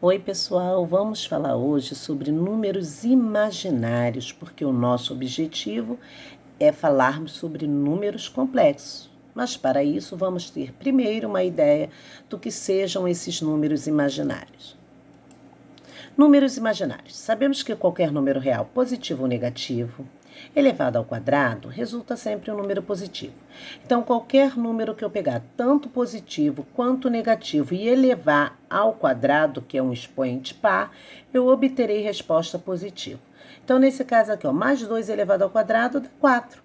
Oi, pessoal, vamos falar hoje sobre números imaginários, porque o nosso objetivo é falarmos sobre números complexos. Mas para isso, vamos ter primeiro uma ideia do que sejam esses números imaginários. Números imaginários. Sabemos que qualquer número real, positivo ou negativo, elevado ao quadrado, resulta sempre um número positivo. Então, qualquer número que eu pegar, tanto positivo quanto negativo, e elevar ao quadrado, que é um expoente par, eu obterei resposta positiva. Então, nesse caso aqui, mais 2 elevado ao quadrado dá 4.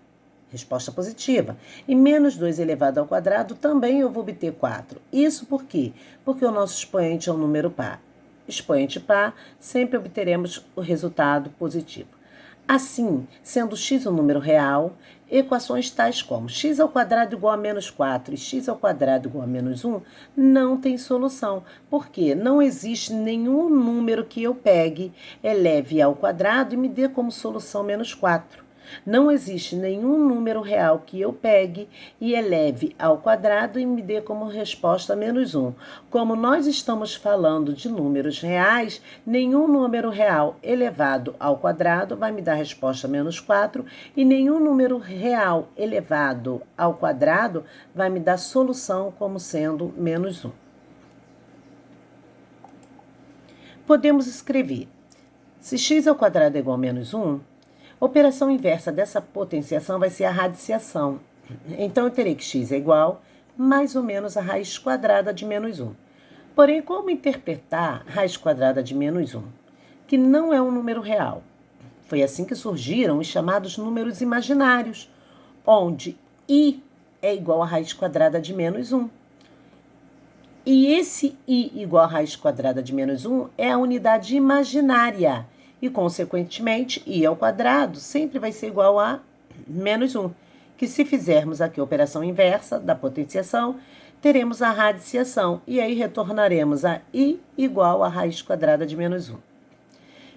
Resposta positiva. E menos 2 elevado ao quadrado também eu vou obter 4. Isso por quê? Porque o nosso expoente é um número par. Expoente par, sempre obteremos o resultado positivo. Assim, sendo x um número real, equações tais como x ao quadrado igual a menos 4 e x ao quadrado igual a menos 1 não tem solução, porque não existe nenhum número que eu pegue, eleve ao quadrado e me dê como solução menos 4. Não existe nenhum número real que eu pegue e eleve ao quadrado e me dê como resposta menos 1. Como nós estamos falando de números reais, nenhum número real elevado ao quadrado vai me dar resposta menos 4 e nenhum número real elevado ao quadrado vai me dar solução como sendo menos 1. Podemos escrever, se x ao quadrado é igual a menos 1, a operação inversa dessa potenciação vai ser a radiciação. Então, eu terei que x é igual mais ou menos a raiz quadrada de menos 1. Porém, como interpretar raiz quadrada de menos 1? Que não é um número real. Foi assim que surgiram os chamados números imaginários, onde i é igual a raiz quadrada de menos 1. E esse i igual a raiz quadrada de menos 1 é a unidade imaginária. E, consequentemente, i ao quadrado sempre vai ser igual a menos 1, que se fizermos aqui a operação inversa da potenciação, teremos a radiciação, e aí retornaremos a i igual a raiz quadrada de menos 1.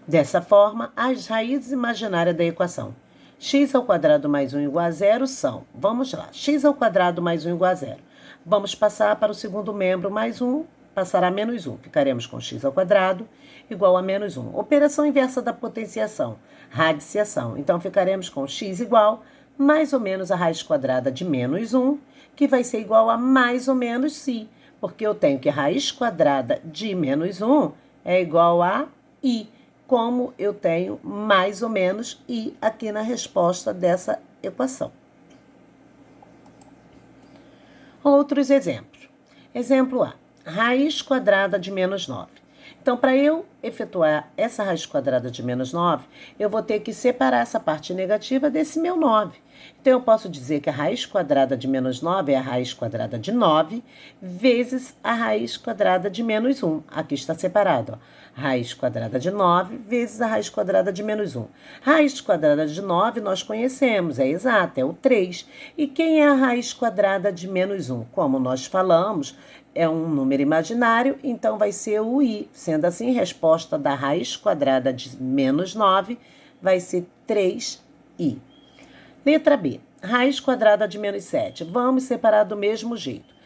Dessa forma, as raízes imaginárias da equação x ao quadrado mais 1 igual a 0 são, vamos lá, x ao quadrado mais 1 igual a 0. Vamos passar para o segundo membro mais 1, passará menos 1. Ficaremos com x ao quadrado igual a menos 1. Operação inversa da potenciação, radiciação. Então, ficaremos com x igual mais ou menos a raiz quadrada de menos 1, que vai ser igual a mais ou menos si, porque eu tenho que a raiz quadrada de menos 1 é igual a i, como eu tenho mais ou menos i aqui na resposta dessa equação. Outros exemplos. Exemplo A, raiz quadrada de menos 9. Então, para eu efetuar essa raiz quadrada de menos 9, eu vou ter que separar essa parte negativa desse meu 9. Então, eu posso dizer que a raiz quadrada de menos 9 é a raiz quadrada de 9 vezes a raiz quadrada de menos 1. Aqui está separado, ó. Raiz quadrada de 9 vezes a raiz quadrada de menos 1. Raiz quadrada de 9 nós conhecemos, é exata, é o 3. E quem é a raiz quadrada de menos 1? Como nós falamos, é um número imaginário, então vai ser o i. Sendo assim, resposta da raiz quadrada de menos 9 vai ser 3i. Letra B, raiz quadrada de menos 7. Vamos separar do mesmo jeito.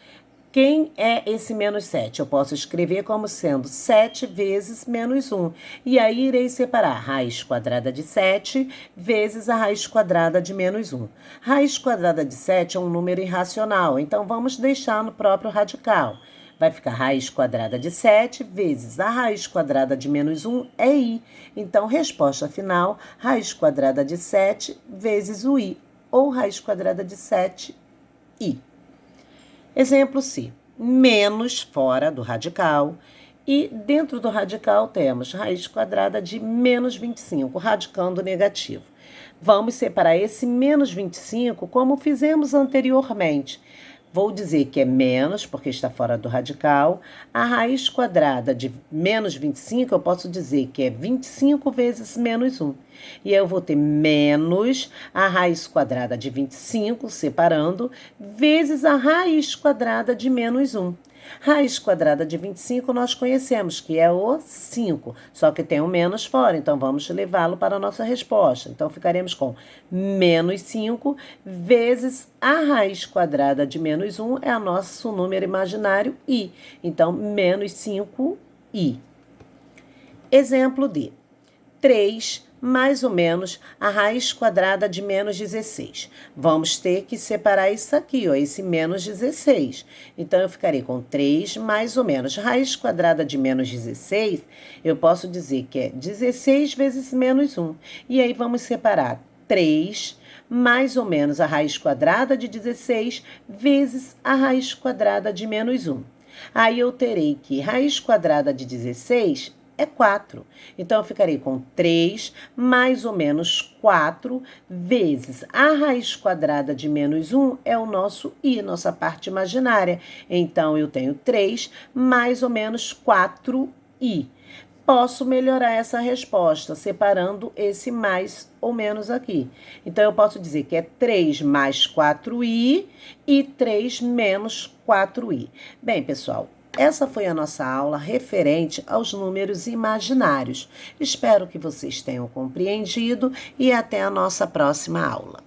Quem é esse menos 7? Eu posso escrever como sendo 7 vezes menos 1. E aí irei separar raiz quadrada de 7 vezes a raiz quadrada de menos 1. Raiz quadrada de 7 é um número irracional, então vamos deixar no próprio radical. Vai ficar raiz quadrada de 7 vezes a raiz quadrada de menos 1 é i. Então, resposta final, raiz quadrada de 7 vezes o i, ou raiz quadrada de 7i. Exemplo C, menos fora do radical, e dentro do radical temos raiz quadrada de menos 25, radicando negativo. Vamos separar esse menos 25 como fizemos anteriormente. Vou dizer que é menos, porque está fora do radical. A raiz quadrada de menos 25, eu posso dizer que é 25 vezes menos 1. E aí eu vou ter menos a raiz quadrada de 25, separando, vezes a raiz quadrada de menos 1. Raiz quadrada de 25 nós conhecemos, que é o 5, só que tem um menos fora, então vamos levá-lo para a nossa resposta. Então, ficaremos com menos 5 vezes a raiz quadrada de menos 1 é o nosso número imaginário i. Então, menos 5i. Exemplo de 3 mais ou menos a raiz quadrada de menos 16. Vamos ter que separar isso aqui, ó, esse menos 16. Então, eu ficarei com 3 mais ou menos. Raiz quadrada de menos 16, eu posso dizer que é 16 vezes menos 1. E aí, vamos separar 3 mais ou menos a raiz quadrada de 16 vezes a raiz quadrada de menos 1. Aí, eu terei que raiz quadrada de 16 é 4. Então, eu ficarei com 3 mais ou menos 4 vezes a raiz quadrada de menos 1 é o nosso i, nossa parte imaginária. Então, eu tenho 3 mais ou menos 4i. Posso melhorar essa resposta separando esse mais ou menos aqui. Então, eu posso dizer que é 3 mais 4i e 3 menos 4i. Bem, pessoal, essa foi a nossa aula referente aos números imaginários. Espero que vocês tenham compreendido e até a nossa próxima aula.